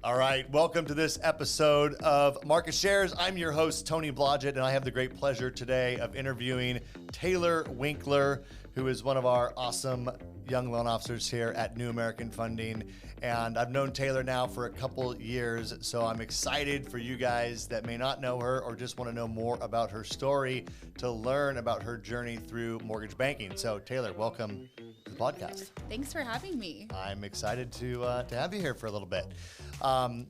All right, welcome to this episode of Market Shares. I'm your host, Tony Blodgett, and I have the great pleasure today of interviewing Taylor Winkler, who is one of our awesome young loan officers here at New American Funding. And I've known Taylor now for a couple years, so I'm excited for you guys that may not know her or just want to know more about her story to learn about her journey through mortgage banking. So Taylor, welcome to the podcast. Thanks for having me. I'm excited to have you here for a little bit.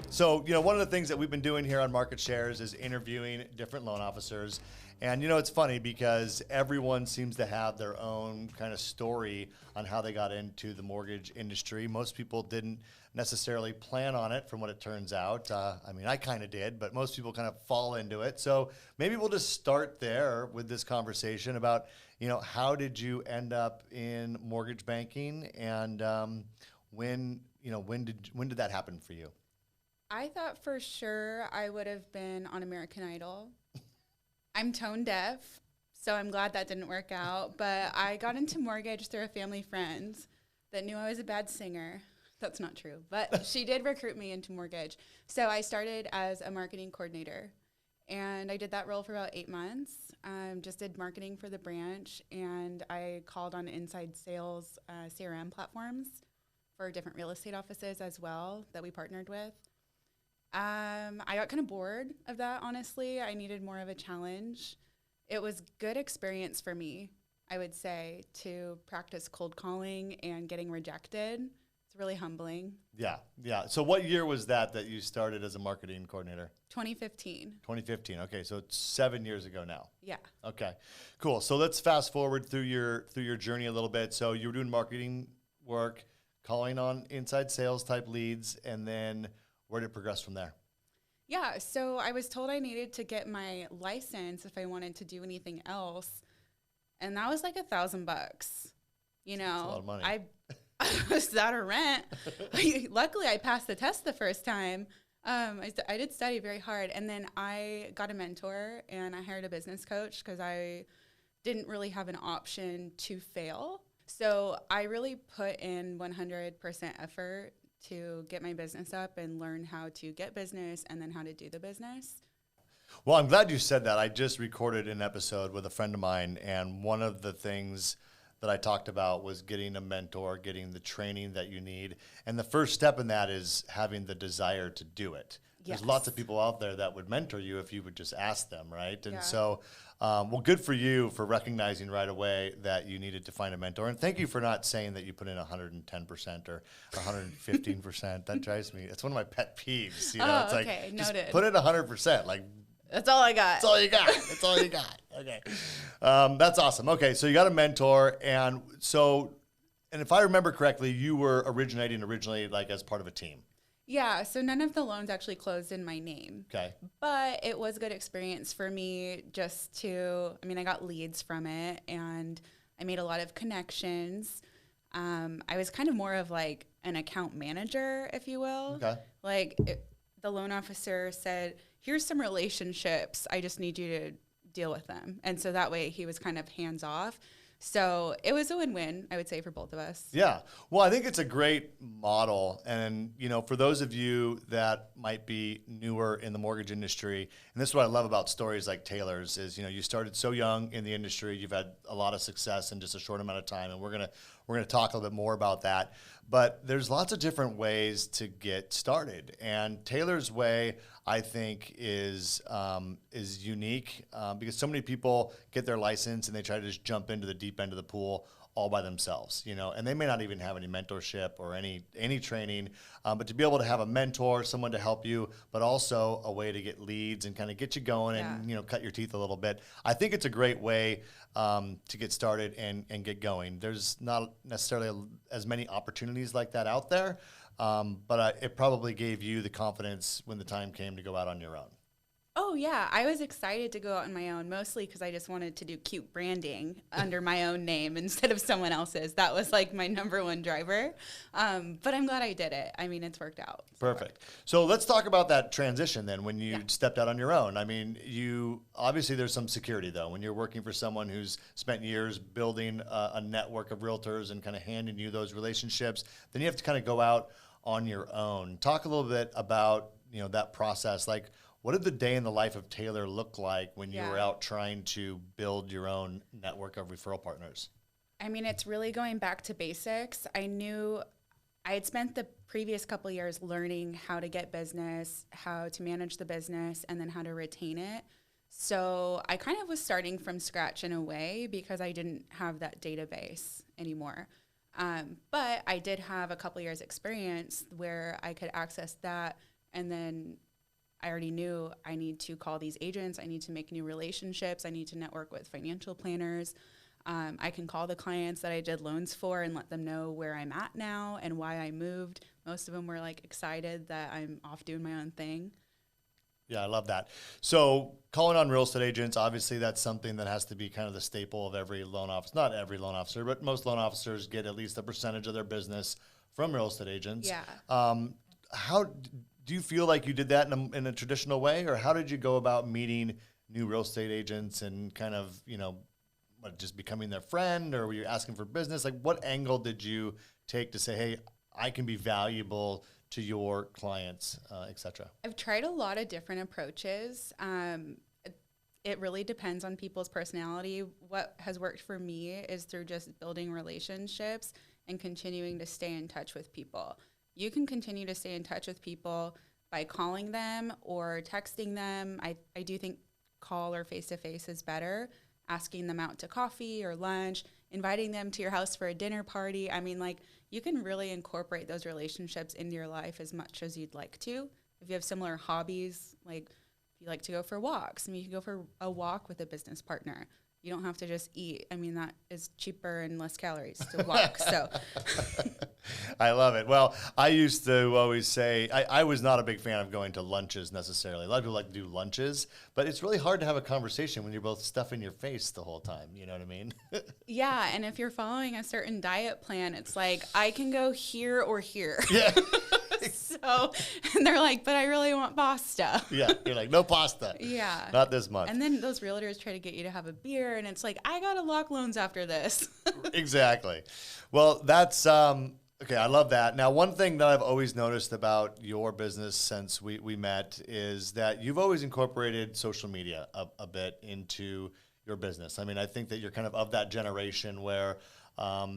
So, one of the things that we've been doing here on Market Shares is interviewing different loan officers. And, it's funny because everyone seems to have their own kind of story on how they got into the mortgage industry. Most people didn't necessarily plan on it from what it turns out. I kind of did, but most people kind of fall into it. So maybe we'll just start there with this conversation about, how did you end up in mortgage banking and when did that happen for you? I thought for sure I would have been on American Idol. I'm tone deaf, so I'm glad that didn't work out. But I got into mortgage through a family friend that knew I was a bad singer. That's not true, but she did recruit me into mortgage. So I started as a marketing coordinator, and I did that role for about 8 months. Just did marketing for the branch, and I called on inside sales CRM platforms for different real estate offices as well that we partnered with. I got kind of bored of that, honestly. I needed more of a challenge. It was good experience for me, I would say, to practice cold calling and getting rejected. It's really humbling. Yeah. So what year was that you started as a marketing coordinator? 2015. 2015. Okay, so it's 7 years ago now. Yeah. Okay, cool. So let's fast forward through your journey a little bit. So you were doing marketing work, calling on inside sales type leads, and then where did it progress from there? Yeah, so I was told I needed to get my license if I wanted to do anything else, and that was like $1,000. That's a lot of money. I was out of rent. Luckily, I passed the test the first time. I did study very hard, and then I got a mentor, and I hired a business coach because I didn't really have an option to fail. So I really put in 100% effort to get my business up and learn how to get business and then how to do the business. Well, I'm glad you said that. I just recorded an episode with a friend of mine, and one of the things that I talked about was getting a mentor, getting the training that you need. And the first step in that is having the desire to do it. Yes. There's lots of people out there that would mentor you if you would just ask them, right? And Yeah. so, good for you for recognizing right away that you needed to find a mentor. And thank you for not saying that you put in 110% or 115%. That drives me. It's one of my pet peeves. It's okay, just noted. put in 100%. Like, That's all I got. that's all you got. That's all you got. Okay. That's awesome. Okay. So you got a mentor. And if I remember correctly, you were originally like as part of a team. Yeah, so none of the loans actually closed in my name. Okay. But it was a good experience for me I got leads from it, and I made a lot of connections. I was kind of more of like an account manager, if you will. Okay. The loan officer said, here's some relationships. I just need you to deal with them. And so that way he was kind of hands off. So it was a win-win, I would say, for both of us. Yeah. Well, I think it's a great model. And, for those of you that might be newer in the mortgage industry, and this is what I love about stories like Taylor's is, you started so young in the industry. You've had a lot of success in just a short amount of time. And we're going to talk a little bit more about that. But there's lots of different ways to get started. And Taylor's way, I think, is unique because so many people get their license and they try to just jump into the deep end of the pool all by themselves, and they may not even have any mentorship or any training, but to be able to have a mentor, someone to help you, but also a way to get leads and kind of get you going and, cut your teeth a little bit. I think it's a great way to get started and get going. There's not necessarily as many opportunities like that out there, but it probably gave you the confidence when the time came to go out on your own. Oh, yeah. I was excited to go out on my own, mostly because I just wanted to do cute branding under my own name instead of someone else's. That was like my number one driver. But I'm glad I did it. I mean, it's worked out. Perfect. So let's talk about that transition then when you stepped out on your own. I mean, obviously there's some security though. When you're working for someone who's spent years building a network of realtors and kind of handing you those relationships, then you have to kind of go out on your own. Talk a little bit about, that process. Like, what did the day in the life of Taylor look like when you were out trying to build your own network of referral partners? I mean, it's really going back to basics. I knew I had spent the previous couple of years learning how to get business, how to manage the business, and then how to retain it. So I kind of was starting from scratch in a way because I didn't have that database anymore. But I did have a couple of years experience where I could access that, and then I already knew I need to call these agents, I need to make new relationships, I need to network with financial planners. I can call the clients that I did loans for and let them know where I'm at now and why I moved. Most of them were like excited that I'm off doing my own thing. Yeah, I love that. So calling on real estate agents, obviously that's something that has to be kind of the staple of every loan officer. Not every loan officer, but most loan officers get at least a percentage of their business from real estate agents. Yeah. How do you feel like you did that in a traditional way, or how did you go about meeting new real estate agents and kind of, just becoming their friend, or were you asking for business? Like, what angle did you take to say, hey, I can be valuable to your clients, et cetera? I've tried a lot of different approaches. It really depends on people's personality. What has worked for me is through just building relationships and continuing to stay in touch with people. You can continue to stay in touch with people by calling them or texting them. I do think call or face-to-face is better. Asking them out to coffee or lunch, inviting them to your house for a dinner party. I mean, like, you can really incorporate those relationships into your life as much as you'd like to. If you have similar hobbies, like if you like to go for walks, I mean, you can go for a walk with a business partner. You don't have to just eat. I mean, that is cheaper and less calories to walk. So I love it. Well, I used to always say I was not a big fan of going to lunches necessarily. A lot of people like to do lunches, but it's really hard to have a conversation when you're both stuffing your face the whole time. You know what I mean? yeah, and if you're following a certain diet plan, it's like, I can go here or here. Yeah. So, and they're like, but I really want pasta. Yeah, you're like, no pasta. Yeah. Not this month. And then those realtors try to get you to have a beer, and it's like, I got to lock loans after this. Exactly. Well, that's okay. I love that. Now, one thing that I've always noticed about your business since we met is that you've always incorporated social media a bit into your business. I mean, I think that you're kind of that generation where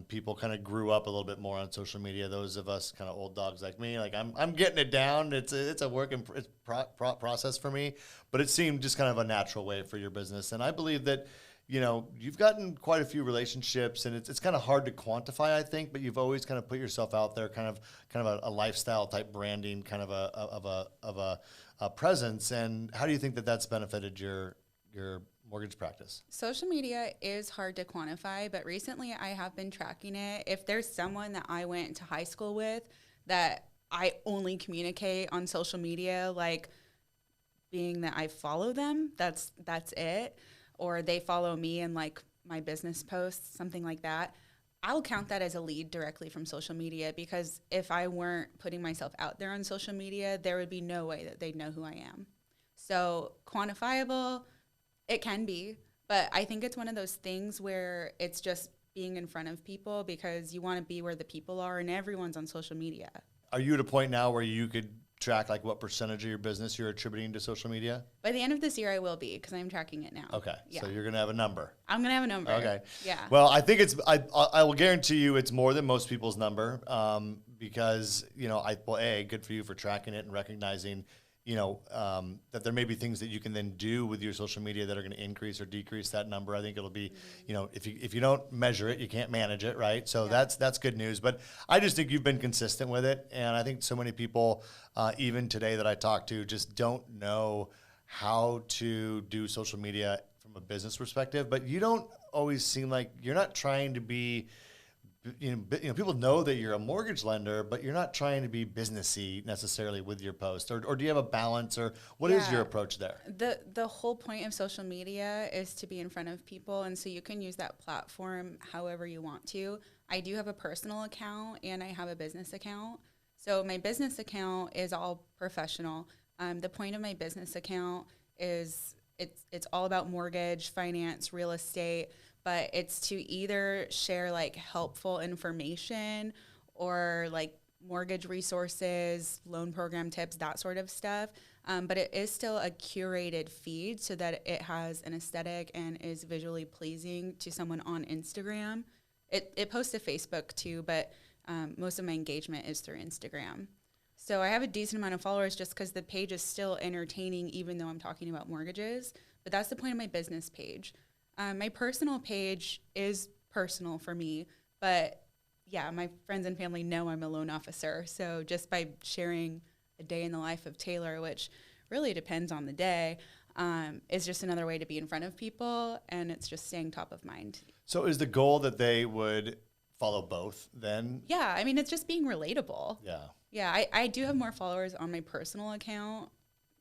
people kind of grew up a little bit more on social media. Those of us kind of old dogs like me, like I'm getting it down. It's a work in process for me, but it seemed just kind of a natural way for your business. And I believe that, you've gotten quite a few relationships, and it's kind of hard to quantify, I think, but you've always kind of put yourself out there, kind of a lifestyle type branding, kind of a presence. And how do you think that that's benefited your mortgage practice? Social media is hard to quantify, but recently I have been tracking it. If there's someone that I went to high school with that I only communicate on social media, like being that I follow them, that's it, or they follow me and like my business posts, something like that, I'll count that as a lead directly from social media, because if I weren't putting myself out there on social media, there would be no way that they'd know who I am. So quantifiable, it can be, but I think it's one of those things where it's just being in front of people because you want to be where the people are, and everyone's on social media. Are you at a point now where you could track like what percentage of your business you're attributing to social media? By the end of this year, I will be, because I'm tracking it now. Okay, yeah. So you're going to have a number. I'm going to have a number. Okay. Yeah. Well, I think I will guarantee you it's more than most people's number, because, good for you for tracking it and recognizing, that there may be things that you can then do with your social media that are going to increase or decrease that number. I think it'll be, if you don't measure it, you can't manage it, right? So yeah. that's good news. But I just think you've been consistent with it, and I think so many people, even today that I talk to, just don't know how to do social media from a business perspective. But you don't always seem like you're not trying to be. People know that you're a mortgage lender, but you're not trying to be businessy necessarily with your post, or do you have a balance, or what is your approach there? The whole point of social media is to be in front of people, and so you can use that platform however you want to. I do have a personal account and I have a business account. So my business account is all professional. The point of my business account is it's all about mortgage, finance, real estate, but it's to either share like helpful information or like mortgage resources, loan program tips, that sort of stuff. But it is still a curated feed so that it has an aesthetic and is visually pleasing to someone on Instagram. It posts to Facebook too, but most of my engagement is through Instagram. So I have a decent amount of followers just because the page is still entertaining, even though I'm talking about mortgages. But that's the point of my business page. My personal page is personal for me, but yeah, my friends and family know I'm a loan officer. So just by sharing a day in the life of Taylor, which really depends on the day, is just another way to be in front of people, and it's just staying top of mind. So is the goal that they would follow both then? Yeah, I mean, it's just being relatable. Yeah. Yeah, I do have more followers on my personal account,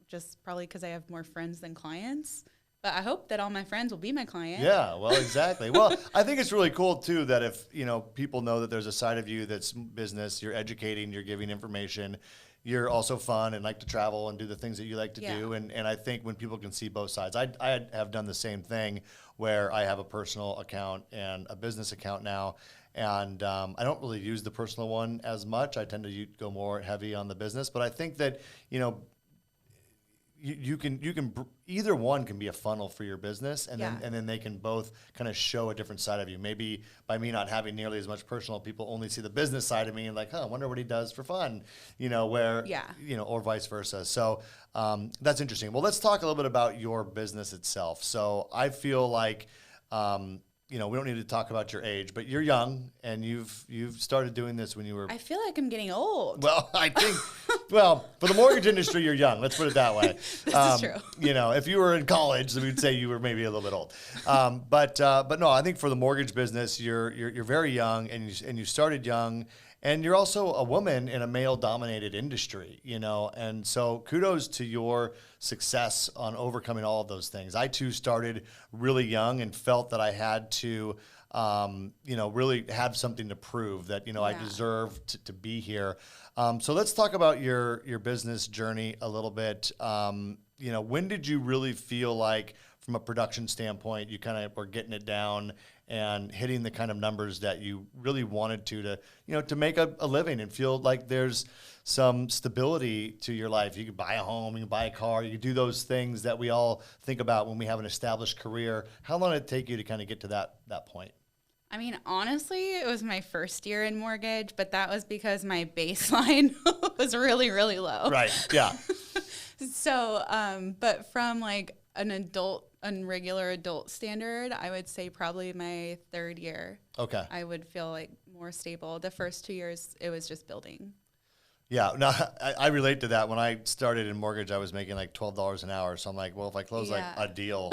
just probably because I have more friends than clients. But I hope that all my friends will be my client. Yeah, well, exactly. Well, I think it's really cool too that if, people know that there's a side of you that's business, you're educating, you're giving information, you're also fun and like to travel and do the things that you like to do. And I think when people can see both sides, I have done the same thing where I have a personal account and a business account now. And I don't really use the personal one as much. I tend to go more heavy on the business. But I think that, you can either one can be a funnel for your business, and then they can both kind of show a different side of you. Maybe by me not having nearly as much personal, people only see the business side of me and like, I wonder what he does for fun, or vice versa. So that's interesting. Well, let's talk a little bit about your business itself. So I feel like we don't need to talk about your age, but you're young and you've started doing this when you were. I feel like I'm getting old. Well, I think, for the mortgage industry, you're young. Let's put it that way. This is true. If you were in college, then we'd say you were maybe a little bit old. But no, I think for the mortgage business, you're very young and you started young. And you're also a woman in a male-dominated industry, and so kudos to your success on overcoming all of those things. I, too, started really young and felt that I had to, really have something to prove that, I deserved to be here. So let's talk about your business journey a little bit. When did you really feel like, from a production standpoint, you kind of were getting it down and hitting the kind of numbers that you really wanted to make a living and feel like there's some stability to your life? You could buy a home, you can buy a car, you could do those things that we all think about when we have an established career. How long did it take you to kind of get to that point? I mean, honestly, it was my first year in mortgage, but that was because my baseline was really, really low. Right, yeah. So, but from like a regular adult standard, I would say probably my third year. Okay. I would feel like more stable. The first 2 years, it was just building. Yeah, no, I relate to that. When I started in mortgage, I was making like $12 an hour. So I'm like, well, if I close like a deal.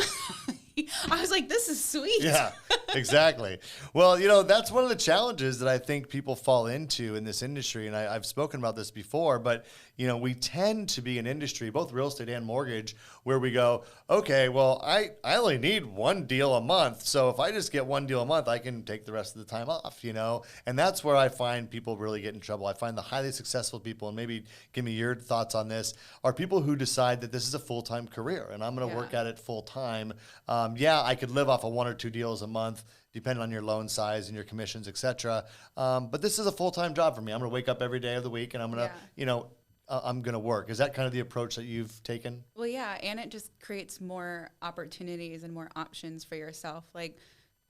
I was like, this is sweet. Yeah, exactly. Well, that's one of the challenges that I think people fall into in this industry. And I've spoken about this before, but, we tend to be an industry, both real estate and mortgage, where we go, okay, well, I only need one deal a month. So if I just get one deal a month, I can take the rest of the time off, And that's where I find people really get in trouble. I find the highly successful people, and maybe give me your thoughts on this, are people who decide that this is a full-time career and I'm going to work at it full-time. I could live off of one or two deals a month, depending on your loan size and your commissions, et cetera. But this is a full-time job for me. I'm going to wake up every day of the week and I'm going to, I'm going to work. Is that kind of the approach that you've taken? Well, yeah. And it just creates more opportunities and more options for yourself. Like,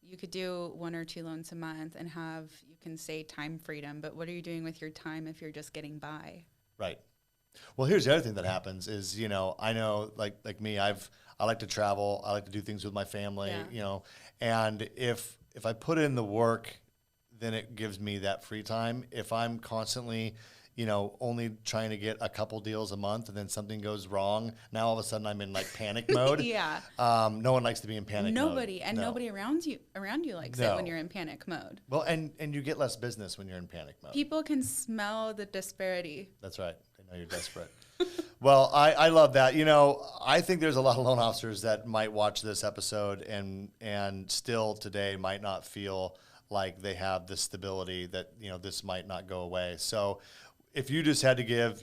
you could do one or two loans a month and you can say time freedom, but what are you doing with your time if you're just getting by? Right. Well, here's the other thing that happens is, I know like me, I like to travel. I like to do things with my family, and if I put in the work, then it gives me that free time. If I'm constantly, only trying to get a couple deals a month and then something goes wrong, now all of a sudden I'm in like panic mode. Yeah. No one likes to be in panic mode. Nobody around you likes it when you're in panic mode. Well, and you get less business when you're in panic mode. People can smell the disparity. That's right. They know you're desperate. Well, I love that. I think there's a lot of loan officers that might watch this episode and still today might not feel like they have the stability that, this might not go away. So if you just had to give,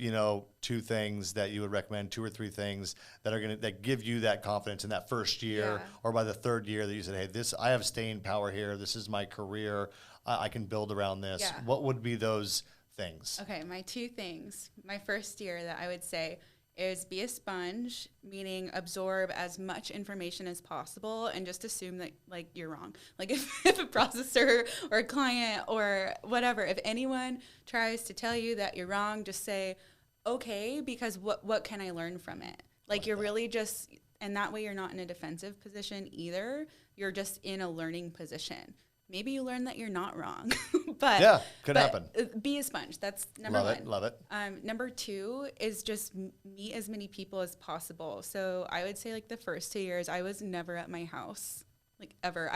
two things that you would recommend, two or three things that give you that confidence in that first year or by the third year that you said, hey, I have staying power here. This is my career. I can build around this. Yeah. What would be those things. Okay, my 2 things. My first year that I would say is be a sponge, meaning absorb as much information as possible and just assume that like you're wrong. Like if a processor or a client or whatever, if anyone tries to tell you that you're wrong, just say, okay, because what can I learn from it? Like you're really just, and that way you're not in a defensive position either. You're just in a learning position. Maybe you learn that you're not wrong, but could happen. Be a sponge. That's number one. Love it. Number 2 is just meet as many people as possible. So I would say like the first 2 years, I was never at my house, like ever.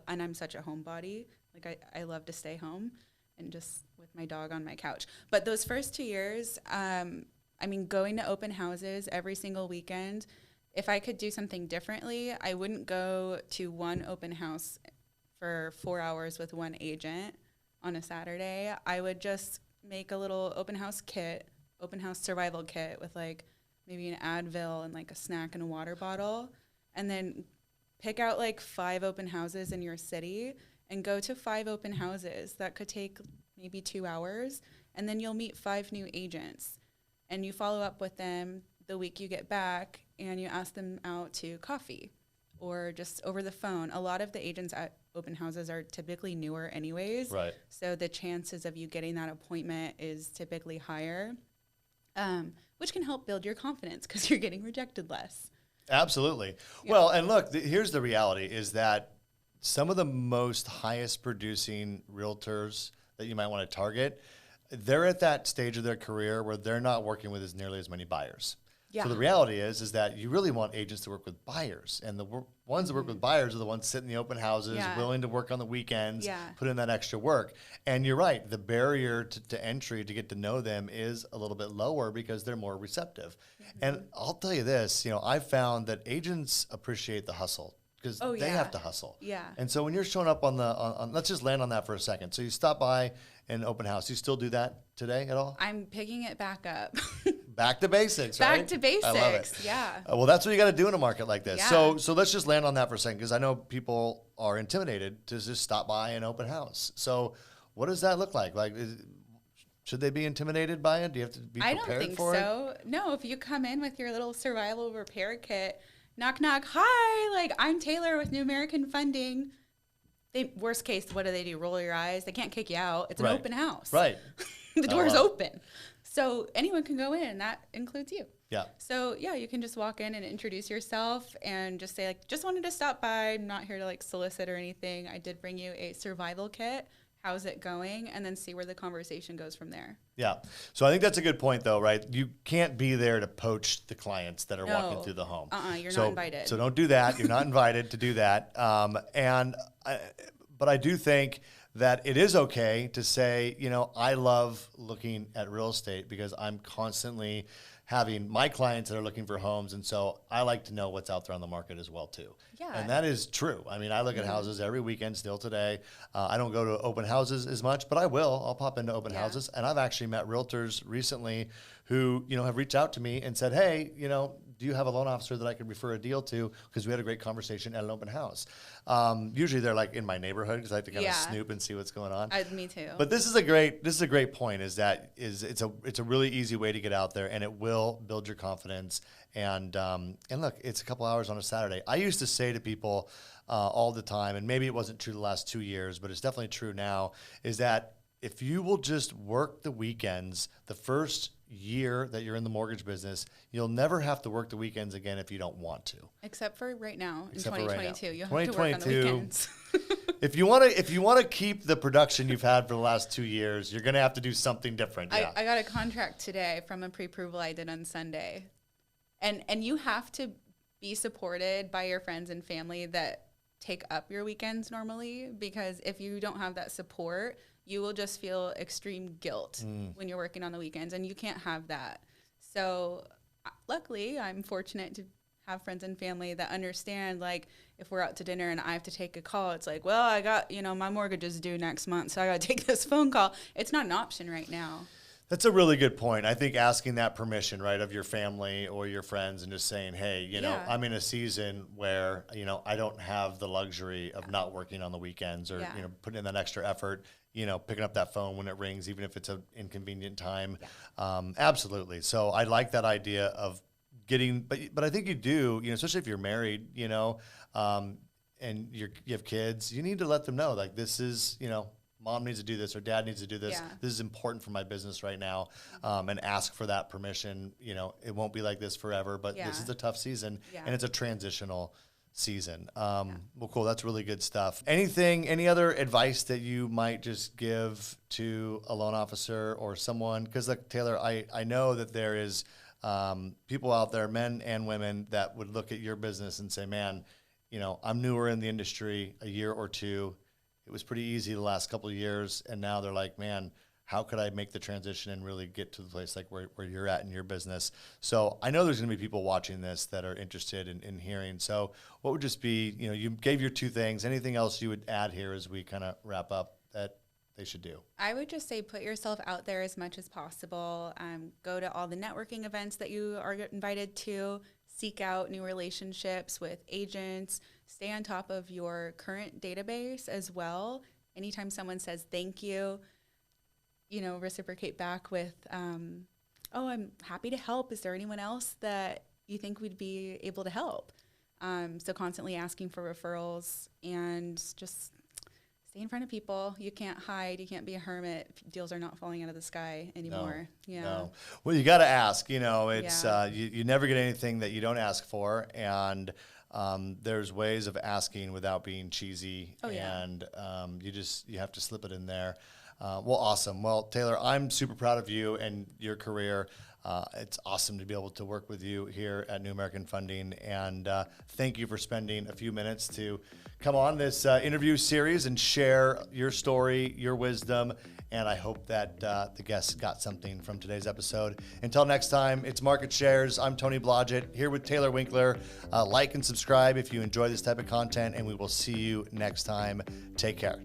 And I'm such a homebody. Like I love to stay home and just with my dog on my couch. But those first 2 years, going to open houses every single weekend. If I could do something differently, I wouldn't go to one open house for 4 hours with one agent on a Saturday. I would just make a little open house survival kit with like maybe an Advil and like a snack and a water bottle, and then pick out like 5 open houses in your city and go to 5 open houses. That could take maybe 2 hours, and then you'll meet 5 new agents, and you follow up with them the week you get back, and you ask them out to coffee or just over the phone. A lot of the agents at open houses are typically newer anyways. Right. So the chances of you getting that appointment is typically higher, which can help build your confidence because you're getting rejected less. Absolutely. Yeah. Well, and look, here's the reality is that some of the most highest producing realtors that you might want to target, they're at that stage of their career where they're not working with nearly as many buyers. Yeah. So the reality is that you really want agents to work with buyers, and the ones that work with buyers are the ones sitting in the open houses, willing to work on the weekends, put in that extra work. And you're right, the barrier to entry to get to know them is a little bit lower because they're more receptive. And I'll tell you this, I've found that agents appreciate the hustle because they have to hustle. Yeah. And so when you're showing up on let's just land on that for a second. So you stop by an open house. You still do that today at all? I'm picking it back up. Back to basics, right? Back to basics, I love it. Yeah. Well, that's what you got to do in a market like this. Yeah. So let's just land on that for a second because I know people are intimidated to just stop by an open house. So what does that look like? Should they be intimidated by it? Do you have to be prepared for it? I don't think so. No, if you come in with your little survival repair kit, knock, knock, hi, like I'm Taylor with New American Funding. Worst case, what do? Roll your eyes. They can't kick you out. It's an open house. Right. The door's open. So anyone can go in, and that includes you. Yeah. So, you can just walk in and introduce yourself and just say, just wanted to stop by. I'm not here to, solicit or anything. I did bring you a survival kit. How's it going? And then see where the conversation goes from there. Yeah. So I think that's a good point, though, right? You can't be there to poach the clients that are walking through the home. You're not invited. So don't do that. You're not invited to do that. But I do think that it is okay to say, I love looking at real estate because I'm constantly having my clients that are looking for homes. And so I like to know what's out there on the market as well, too. Yeah. And that is true. I mean, I look at houses every weekend still today. I don't go to open houses as much, but I will. I'll pop into open houses. And I've actually met realtors recently who, have reached out to me and said, hey, do you have a loan officer that I could refer a deal to? Because we had a great conversation at an open house. Usually they're in my neighborhood because I like to kind of snoop and see what's going on. Me too. But this is a great point. It's a really easy way to get out there, and it will build your confidence. And look, it's a couple hours on a Saturday. I used to say to people all the time, and maybe it wasn't true the last 2 years, but it's definitely true now, is that if you will just work the weekends, the first year that you're in the mortgage business, you'll never have to work the weekends again if you don't want to. Except for right now in 2022, you have to work on the 2022, weekends. If you want to keep the production you've had for the last 2 years, you're going to have to do something different. Yeah. I got a contract today from a pre-approval I did on Sunday, and you have to be supported by your friends and family that take up your weekends normally, because if you don't have that support, you will just feel extreme guilt when you're working on the weekends, and you can't have that. So luckily, I'm fortunate to have friends and family that understand, if we're out to dinner and I have to take a call, it's well, I got, my mortgage is due next month, so I got to take this phone call. It's not an option right now. That's a really good point. I think asking that permission, right, of your family or your friends and just saying, hey, you know, I'm in a season where, you know, I don't have the luxury of not working on the weekends or, you know, putting in that extra effort, you know, picking up that phone when it rings, even if it's an inconvenient time. Absolutely. So I like that idea of getting, but I think you do, you know, especially if you're married, you know, and you have kids, you need to let them know, like, this is, you know, mom needs to do this or dad needs to do this. This is important for my business right now. And ask for that permission. You know, it won't be like this forever, but this is a tough season and it's a transitional season. Well, cool. That's really good stuff. Any other advice that you might just give to a loan officer or someone? Because like Taylor, I know that there is people out there, men and women, that would look at your business and say, man, you know, I'm newer in the industry, a year or two. It was pretty easy the last couple of years, and now they're like, man, how could I make the transition and really get to the place like where you're at in your business? So I know there's going to be people watching this that are interested in hearing. So what would just be, you know, you gave your two things. Anything else you would add here as we kind of wrap up that they should do? I would just say put yourself out there as much as possible. Go to all the networking events that you are invited to. Seek out new relationships with agents. Stay on top of your current database as well. Anytime someone says thank you, you know, reciprocate back with, oh, I'm happy to help. Is there anyone else that you think would be able to help? So constantly asking for referrals and just stay in front of people. You can't hide. You can't be a hermit. Deals are not falling out of the sky anymore. No. Well, you got to ask. You know, it's you never get anything that you don't ask for, and there's ways of asking without being cheesy, and you have to slip it in there. Well, awesome. Well, Taylor, I'm super proud of you and your career. It's awesome to be able to work with you here at New American Funding, and thank you for spending a few minutes to come on this interview series and share your story, your wisdom, and I hope that the guests got something from today's episode. Until next time, it's Market Shares. I'm Tony Blodgett here with Taylor Winkler. Like and subscribe if you enjoy this type of content, and we will see you next time. Take care.